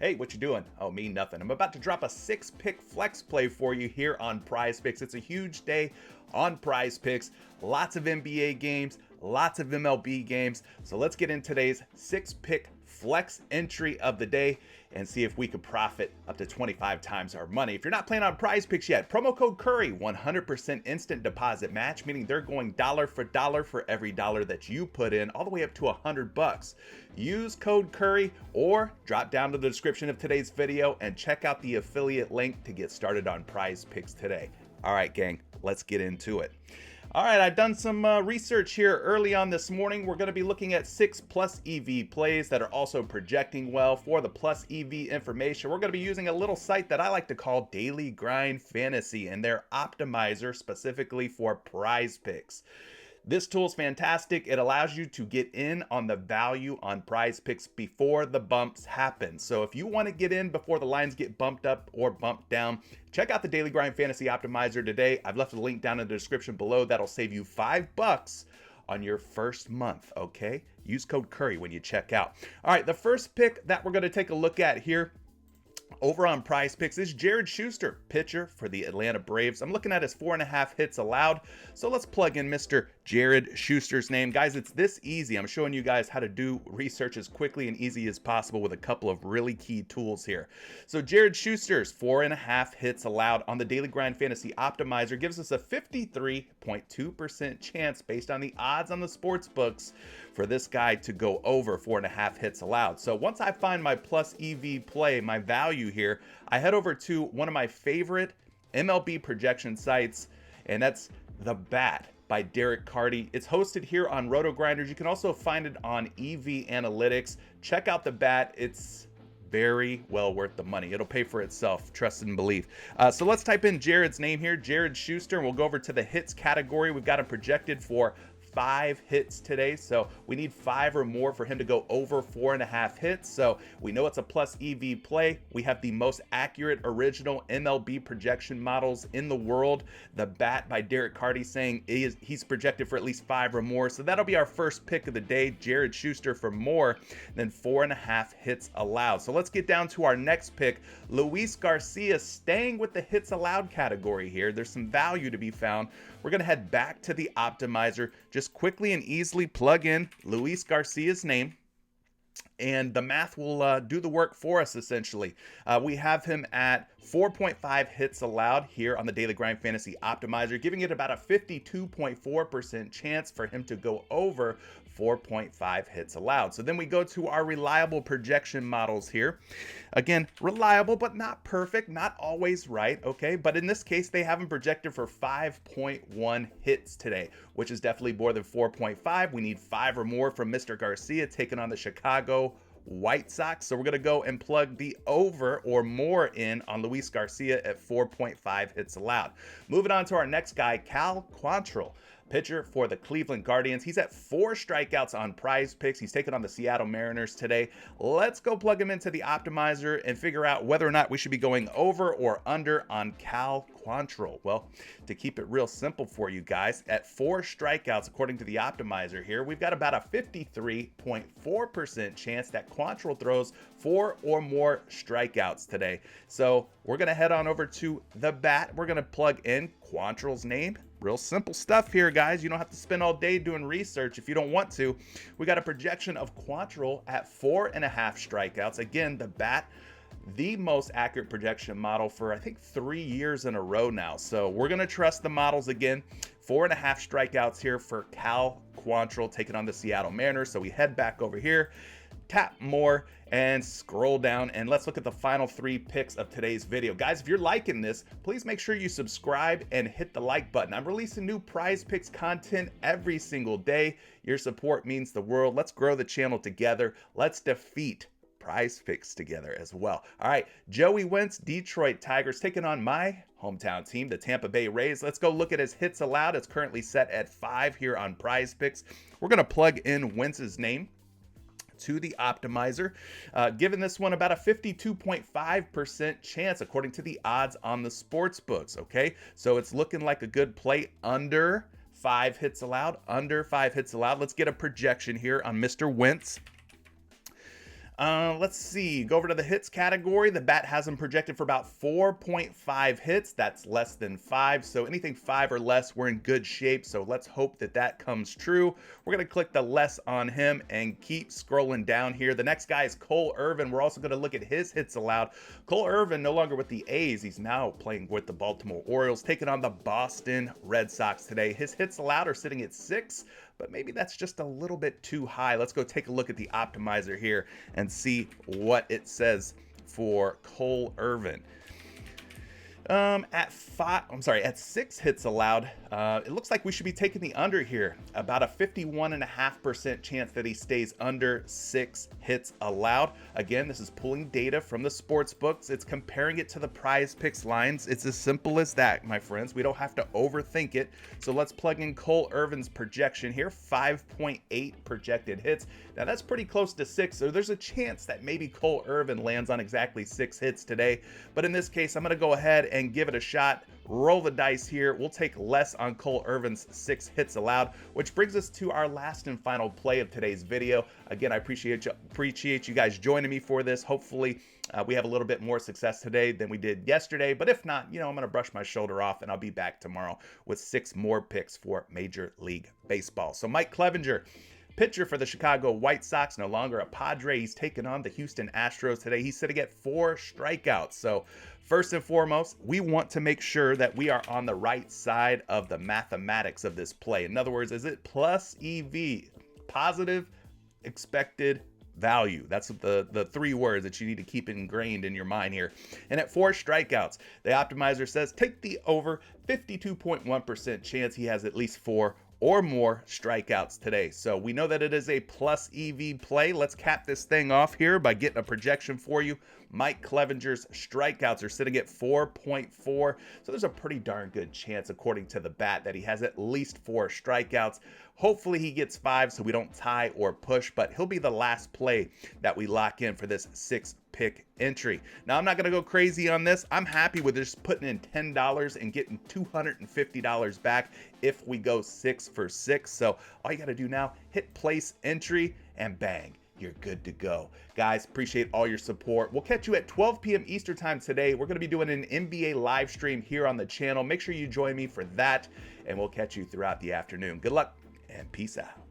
Hey, what you doing? Oh, me nothing. I'm about to drop a 6-pick flex play for you here on PrizePicks. It's a huge day on PrizePicks. Lots of NBA games, lots of MLB games. So let's get in today's 6-pick flex entry of the day and see if we could profit up to 25 times our money. If you're not playing on PrizePicks yet, promo code Curry, 100% instant deposit match, meaning they're going dollar for every dollar that you put in, all the way up to $100. Use code Curry or drop down to the description of today's video and check out the affiliate link to get started on PrizePicks today. All right, gang, let's get into it. All right, I've done some research here early on this morning. We're going to be looking at 6 plus EV plays that are also projecting well. For the plus EV information, we're going to be using a little site that I like to call Daily Grind Fantasy and their optimizer specifically for PrizePicks. This tool is fantastic. It allows you to get in on the value on PrizePicks before the bumps happen. So if you want to get in before the lines get bumped up or bumped down, check out the Daily Grind Fantasy Optimizer today. I've left a link down in the description below. That'll save you $5 on your first month, okay? Use code Curry when you check out. All right, the first pick that we're going to take a look at here over on PrizePicks is Jared Schuster, pitcher for the Atlanta Braves. I'm looking at his 4.5 hits allowed. So let's plug in Mr. Jared Schuster's name. Guys, it's this easy. I'm showing you guys how to do research as quickly and easy as possible with a couple of really key tools here. So Jared Schuster's 4.5 hits allowed on the Daily Grind Fantasy Optimizer gives us a 53.2% chance based on the odds on the sports books for this guy to go over 4.5 hits allowed. So once I find my plus EV play, my value here, I head over to one of my favorite MLB projection sites, and that's The Bat by Derek Carty. It's hosted here on Roto Grinders. You can also find it on EV Analytics. Check out The Bat. It's very well worth the money. It'll pay for itself, trust and believe. So let's type in Jared's name here, Jared Schuster, and we'll go over to the hits category. We've got him projected for 5 hits today, so we need 5 or more for him to go over 4.5 hits. So we know it's a plus EV play. We have the most accurate original MLB projection models in the world. The Bat by Derek Carty saying he's projected for at least 5 or more. So that'll be our first pick of the day, Jared Schuster for more than 4.5 hits allowed. So let's get down to our next pick, Luis Garcia, staying with the hits allowed category here. There's some value to be found. We're going to head back to the optimizer, just quickly and easily plug in Luis Garcia's name, and the math will do the work for us, essentially. We have him at 4.5 hits allowed here on the Daily Grind Fantasy Optimizer, giving it about a 52.4% chance for him to go over 4.5 hits allowed. So then we go to our reliable projection models here. Again, reliable, but not perfect, not always right, okay? But in this case, they have him projected for 5.1 hits today, which is definitely more than 4.5. We need 5 or more from Mr. Garcia taking on the Chicago White Sox. So we're going to go and plug the over or more in on Luis Garcia at 4.5 hits allowed. Moving on to our next guy, Cal Quantrill, pitcher for the Cleveland Guardians. He's at 4 strikeouts on PrizePicks. He's taking on the Seattle Mariners today. Let's go plug him into the optimizer and figure out whether or not we should be going over or under on Cal Quantrill. Well, to keep it real simple for you guys, at 4 strikeouts, according to the optimizer here, we've got about a 53.4% chance that Quantrill throws 4 or more strikeouts today. So we're going to head on over to The Bat. We're going to plug in Quantrill's name. Real simple stuff here, guys. You don't have to spend all day doing research if you don't want to. We got a projection of Quantrill at 4.5 strikeouts. Again, The Bat, the most accurate projection model for, I think, 3 years in a row now. So we're going to trust the models again. 4.5 strikeouts here for Cal Quantrill taking on the Seattle Mariners. So we head back over here, tap more, and scroll down, and let's look at the final 3 picks of today's video. Guys, if you're liking this, please make sure you subscribe and hit the like button. I'm releasing new PrizePicks content every single day. Your support means the world. Let's grow the channel together. Let's defeat PrizePicks together as well. All right, Joey Wentz, Detroit Tigers, taking on my hometown team, the Tampa Bay Rays. Let's go look at his hits allowed. It's currently set at 5 here on PrizePicks. We're going to plug in Wentz's name to the optimizer, giving this one about a 52.5% chance according to the odds on the sports books. Okay, so it's looking like a good play under 5 hits allowed. Let's get a projection here on Mr. Wentz. Let's see. Go over to the hits category. The bat has him projected for about 4.5 hits. That's less than 5. So anything 5 or less, we're in good shape. So let's hope that that comes true. We're going to click the less on him and keep scrolling down here. The next guy is Cole Irvin. We're also going to look at his hits allowed. Cole Irvin no longer with the A's. He's now playing with the Baltimore Orioles, taking on the Boston Red Sox today. His hits allowed are sitting at 6. But maybe that's just a little bit too high. Let's go take a look at the optimizer here and see what it says for Cole Irvin. At 6 hits allowed, it looks like we should be taking the under here. About a 51.5% chance that he stays under 6 hits allowed. Again, this is pulling data from the sports books. It's comparing it to the PrizePicks lines. It's as simple as that, my friends. We don't have to overthink it. So let's plug in Cole Irvin's projection here, 5.8 projected hits. Now that's pretty close to 6, so there's a chance that maybe Cole Irvin lands on exactly 6 hits today. But in this case, I'm going to go ahead and give it a shot. Roll the dice here. We'll take less on Cole Irvin's 6 hits allowed, which brings us to our last and final play of today's video. Again, I appreciate you guys joining me for this. Hopefully, we have a little bit more success today than we did yesterday. But if not, I'm going to brush my shoulder off and I'll be back tomorrow with 6 more picks for Major League Baseball. So Mike Clevenger, pitcher for the Chicago White Sox, no longer a Padre. He's taken on the Houston Astros today. He's sitting at 4 strikeouts. So first and foremost, we want to make sure that we are on the right side of the mathematics of this play. In other words, is it plus EV, positive expected value? That's the 3 words that you need to keep ingrained in your mind here. And at 4 strikeouts, the optimizer says take the over, 52.1% chance he has at least 4 or more strikeouts today. So we know that it is a plus EV play. Let's cap this thing off here by getting a projection for you. Mike Clevenger's strikeouts are sitting at 4.4. So there's a pretty darn good chance, according to the bat, that he has at least 4 strikeouts. Hopefully he gets 5 so we don't tie or push, but he'll be the last play that we lock in for this 6-pick entry. Now, I'm not going to go crazy on this. I'm happy with just putting in $10 and getting $250 back if we go 6 for 6. So all you got to do now, hit place entry and bang, you're good to go. Guys, appreciate all your support. We'll catch you at 12 p.m. Eastern time today. We're going to be doing an NBA live stream here on the channel. Make sure you join me for that, and we'll catch you throughout the afternoon. Good luck and peace out.